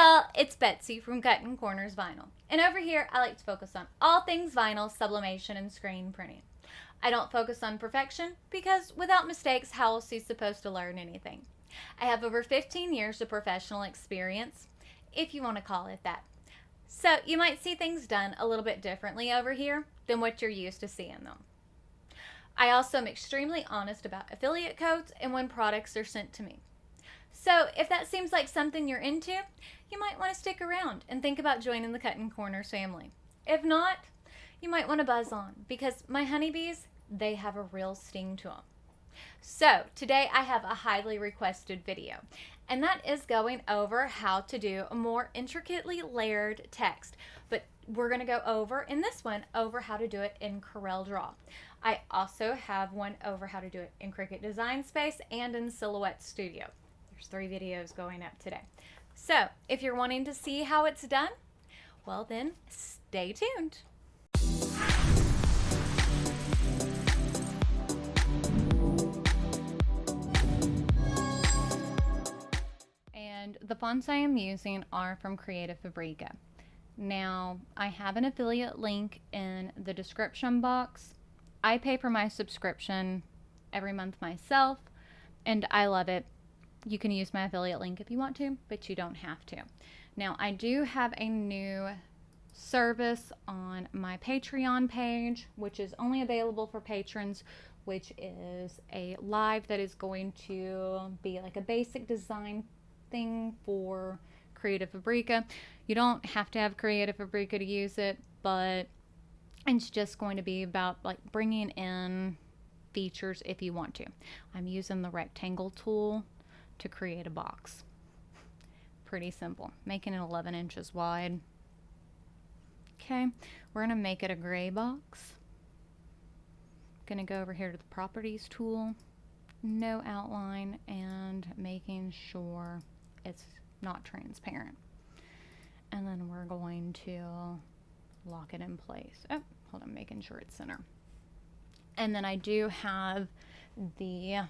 y'all, it's Betsy from Cuttin Corners Vinyl. And over here, I like to focus on all things vinyl, sublimation, and screen printing. I don't focus on perfection because without mistakes, how else are you supposed to learn anything? I have over 15 years of professional experience, if you want to call it that. So you might see things done a little bit differently over here than what you're used to seeing them. I also am extremely honest about affiliate codes and when products are sent to me. So if that seems like something you're into, you might want to stick around and think about joining the Cuttin Corners family. If not, you might want to buzz on because my honeybees, they have a real sting to them. So today I have a highly requested video, and that is going over how to do a more intricately layered text. But we're going to go over in this one over how to do it in Corel Draw. I also have one over how to do it in Cricut Design Space and in Silhouette Studio. There's 3 videos going up today. So if you're wanting to see how it's done, well then stay tuned. And the fonts I am using are from Fabrica. Now, I have an affiliate link in the description box. I pay for my subscription every month myself, and I love it. You can use my affiliate link if you want to, but you don't have to. Now, I do have a new service on my Patreon page, which is only available for patrons, which is a live that is going to be like a basic design thing for Fabrica. You don't have to have Fabrica to use it, but it's just going to be about like bringing in features if you want to. I'm using the rectangle tool to create a box. Pretty simple. Making it 11 inches wide. Okay, we're going to make it a gray box. Going to go over here to the properties tool, no outline, and making sure it's not transparent. And then we're going to lock it in place. Oh, hold on, making sure it's center. And then I do have the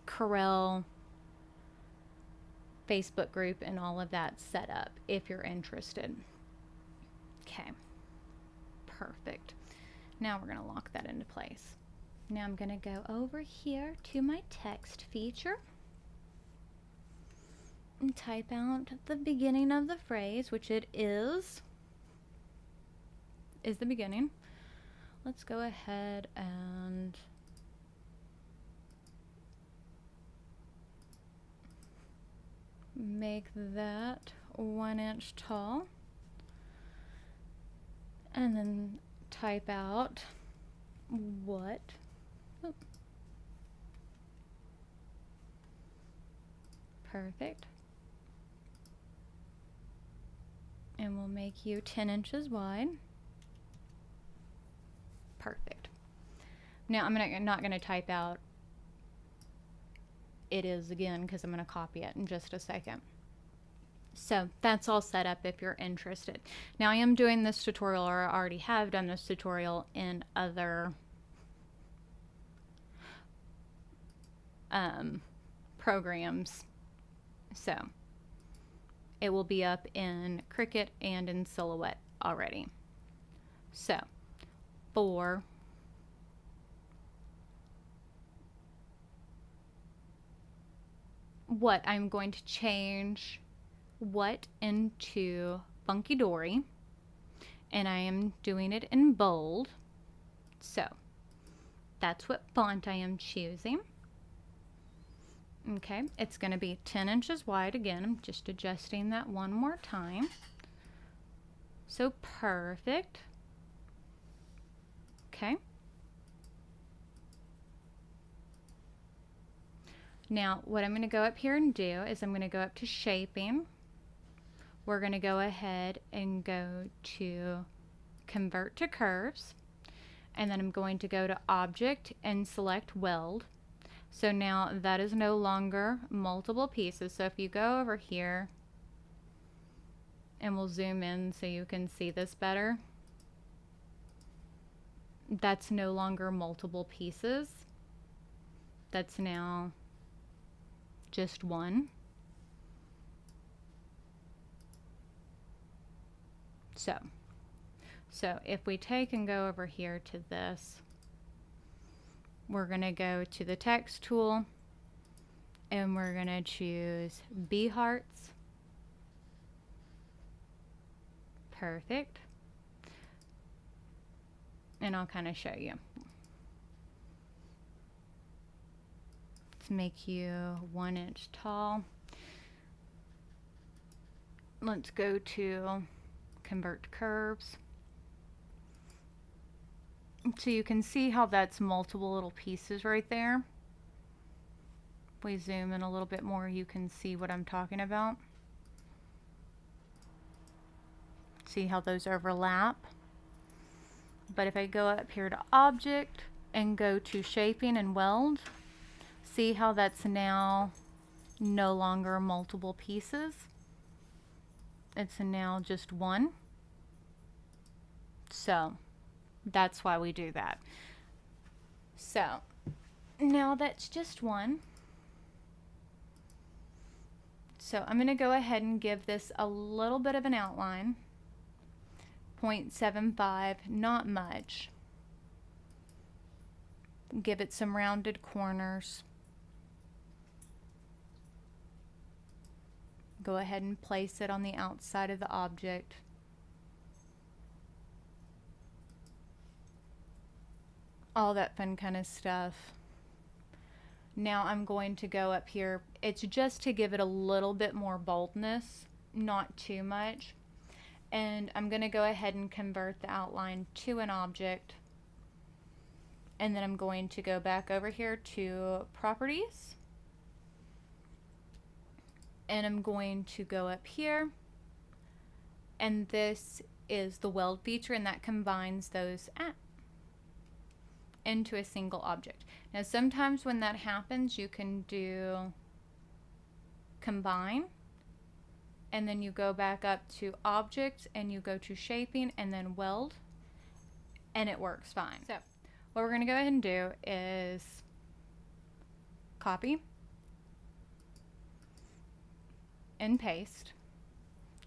Corel Facebook group and all of that set up if you're interested. Okay, perfect. Now we're going to lock that into place. Now I'm going to go over here to my text feature and type out the beginning of the phrase, which it is the beginning. Let's go ahead and make that 1 inch tall, and then type out what perfect, and we'll make you 10 inches wide. Perfect. Now I'm not going to type out it is again because I'm going to copy it in just a second. So that's all set up if you're interested. Now I am doing this tutorial, or I already have done this tutorial in other programs. So it will be up in Cricut and in Silhouette already. So for what, I'm going to change what into Funky Dory, and I am doing it in bold. So that's what font I am choosing. Okay, it's going to be 10 inches wide. Again, I'm just adjusting that one more time. So perfect. Okay. Now, what I'm going to go up here and do is I'm going to go up to shaping. We're going to go ahead and go to convert to curves, and then I'm going to go to object and select weld. So now that is no longer multiple pieces. So if you go over here, and we'll zoom in so you can see this better, that's no longer multiple pieces. That's now just one. So if we take and go over here to this, we're going to go to the text tool and we're going to choose bee hearts. Perfect. And I'll kind of show you. Let's make you 1 inch tall. Let's go to convert curves. So you can see how that's multiple little pieces right there. If we zoom in a little bit more, you can see what I'm talking about. See how those overlap? But if I go up here to Object and go to Shaping and Weld, see how that's now no longer multiple pieces? It's now just one. So that's why we do that. So now that's just one. So I'm going to go ahead and give this a little bit of an outline. 0.75, not much. Give it some rounded corners. Go ahead and place it on the outside of the object. All that fun kind of stuff. Now I'm going to go up here. It's just to give it a little bit more boldness, not too much. And I'm going to go ahead and convert the outline to an object. And then I'm going to go back over here to Properties. And I'm going to go up here. And this is the weld feature, and that combines those into a single object. Now sometimes when that happens, you can do combine, and then you go back up to objects and you go to shaping and then weld, and it works fine. So what we're going to go ahead and do is copy and paste,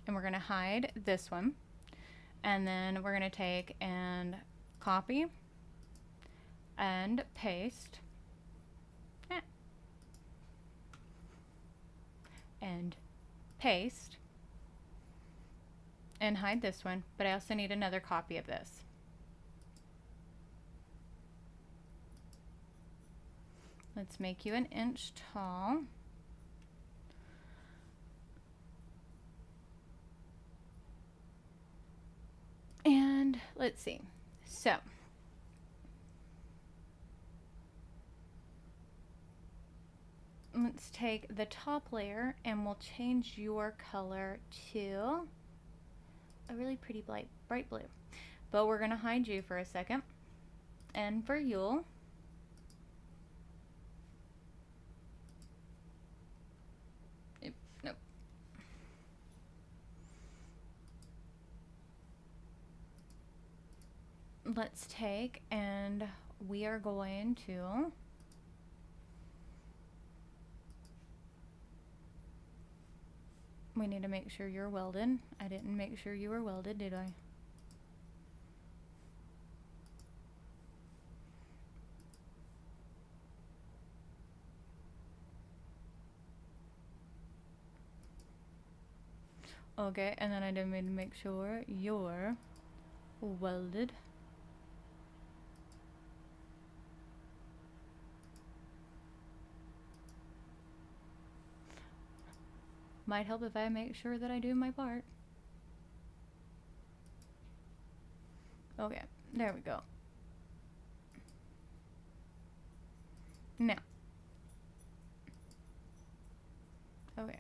and we're going to hide this one, and then we're going to take and copy and paste and paste and hide this one, but I also need another copy of this. Let's make you 1 inch tall. And let's see. So let's take the top layer and we'll change your color to a really pretty bright blue. But we're going to hide you for a second. And for Yule, nope. Let's take and we are going to we need to make sure you're welded. I didn't make sure you were welded, did I? Okay, and then I did need to make sure you're welded. Might help if I make sure that I do my part. Okay, there we go. Now. Okay.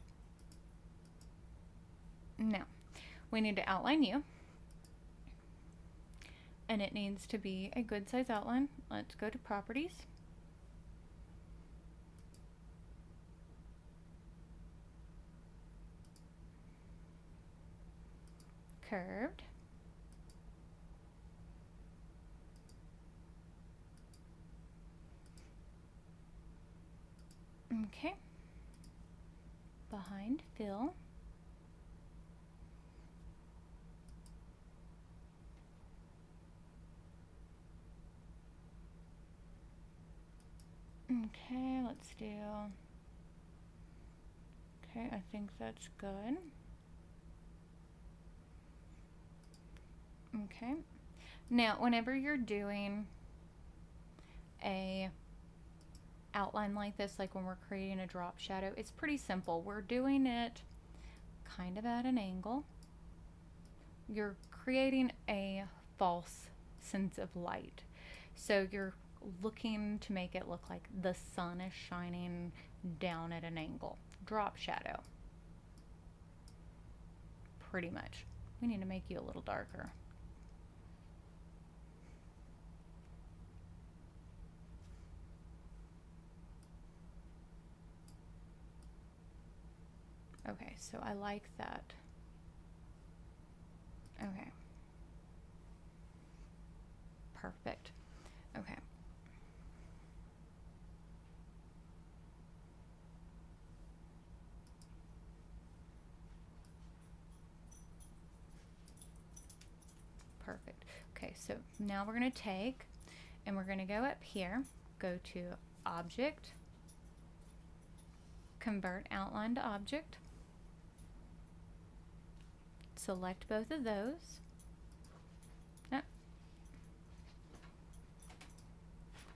Now, we need to outline you. And it needs to be a good size outline. Let's go to Properties. Curved. Okay. Behind fill. Okay, let's do, okay, I think that's good. Okay, now whenever you're doing a outline like this, like when we're creating a drop shadow, it's pretty simple. We're doing it kind of at an angle. You're creating a false sense of light. So you're looking to make it look like the sun is shining down at an angle. Drop shadow. Pretty much. We need to make you a little darker. Okay, so I like that. Okay. Perfect. Okay. Perfect. Okay, so now we're going to take and we're going to go up here, go to Object, Convert Outline to Object, select both of those,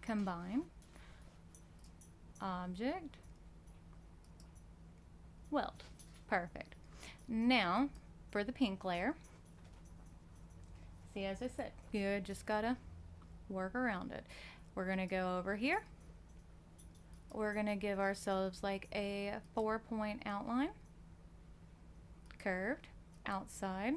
combine, Object, Weld. Perfect. Now for the pink layer, see, as I said, you just gotta work around it. We're gonna go over here. We're gonna give ourselves like a 4-point outline, curved, outside,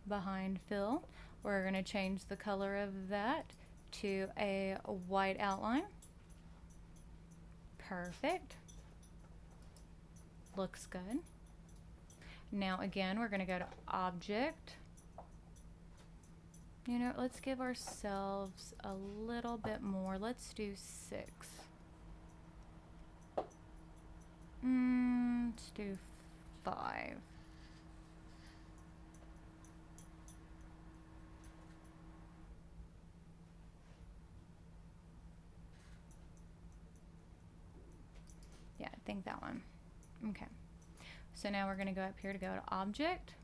behind fill. We're gonna change the color of that to a white outline. Perfect. Looks good. Now again, we're gonna go to Object. You know, let's give ourselves a little bit more. Let's do 6. Let's do 5. Yeah, I think that one. Okay. So now we're going to go up here to go to Object,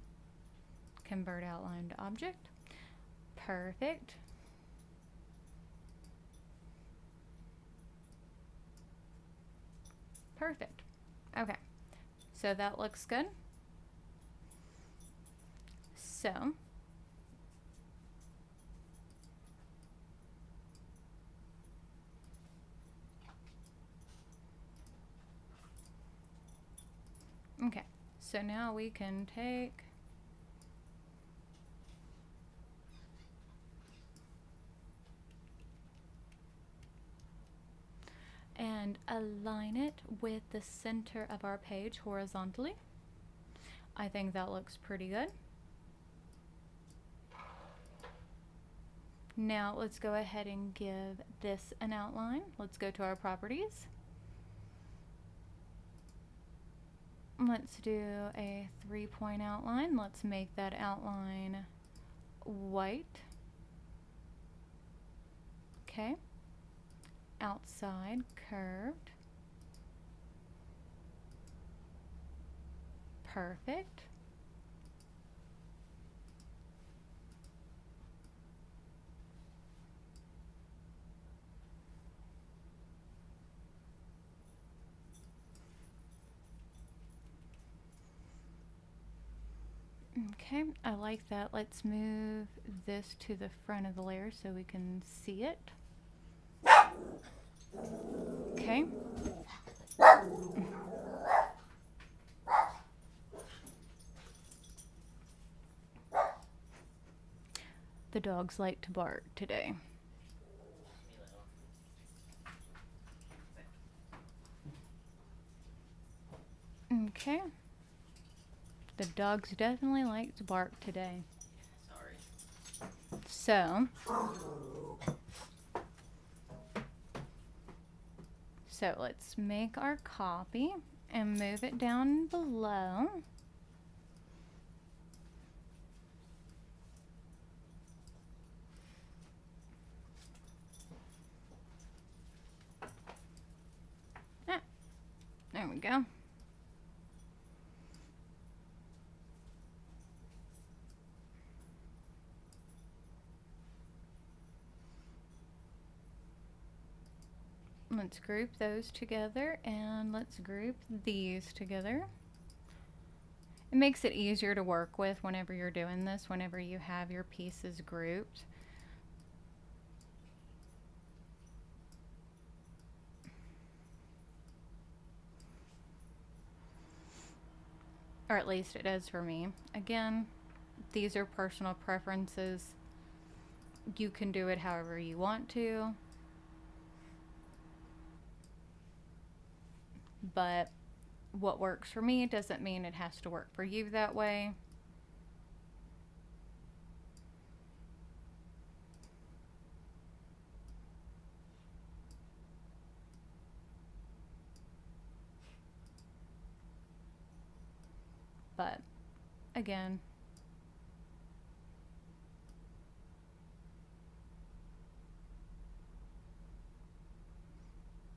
Convert Outline to Object. Perfect. Perfect. Okay. So that looks good. So okay. So now we can take and align it with the center of our page horizontally. I think that looks pretty good. Now let's go ahead and give this an outline. Let's go to our properties. Let's do a 3-point outline. Let's make that outline white. Okay. Outside, curved. Perfect. Okay, I like that. Let's move this to the front of the layer so we can see it. Okay. The dogs like to bark today. Okay. The dogs definitely like to bark today. Sorry. So let's make our copy and move it down below. we go. Let's group those together, and let's group these together. It makes it easier to work with whenever you're doing this, whenever you have your pieces grouped. Or at least it does for me. Again, these are personal preferences. You can do it however you want to. But what works for me doesn't mean it has to work for you that way. But again,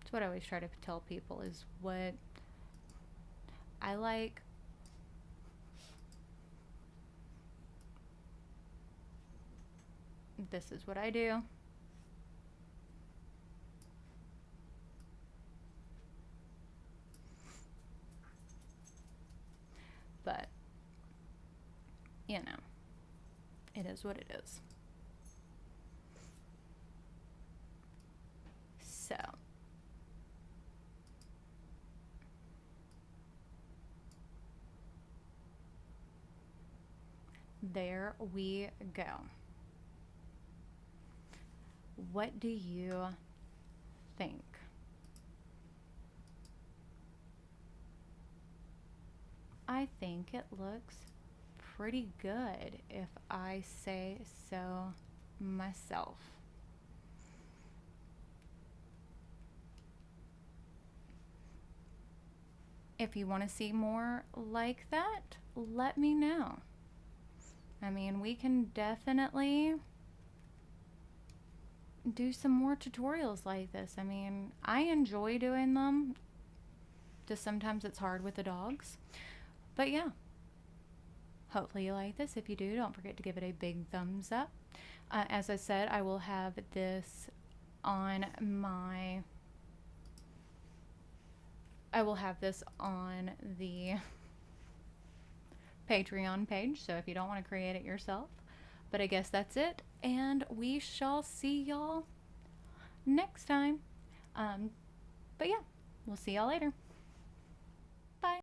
it's what I always try to tell people is what I like. This is what I do. But, you know, it is what it is. So, there we go. What do you think? I think it looks pretty good, if I say so myself. If you want to see more like that, let me know. I mean, we can definitely do some more tutorials like this. I mean, I enjoy doing them. Just sometimes it's hard with the dogs. But yeah, hopefully you like this. If you do, don't forget to give it a big thumbs up. As I said, I will have this on my... I will have this on the Patreon page, so if you don't want to create it yourself. But I guess that's it, and we shall see y'all next time. But yeah, we'll see y'all later. Bye.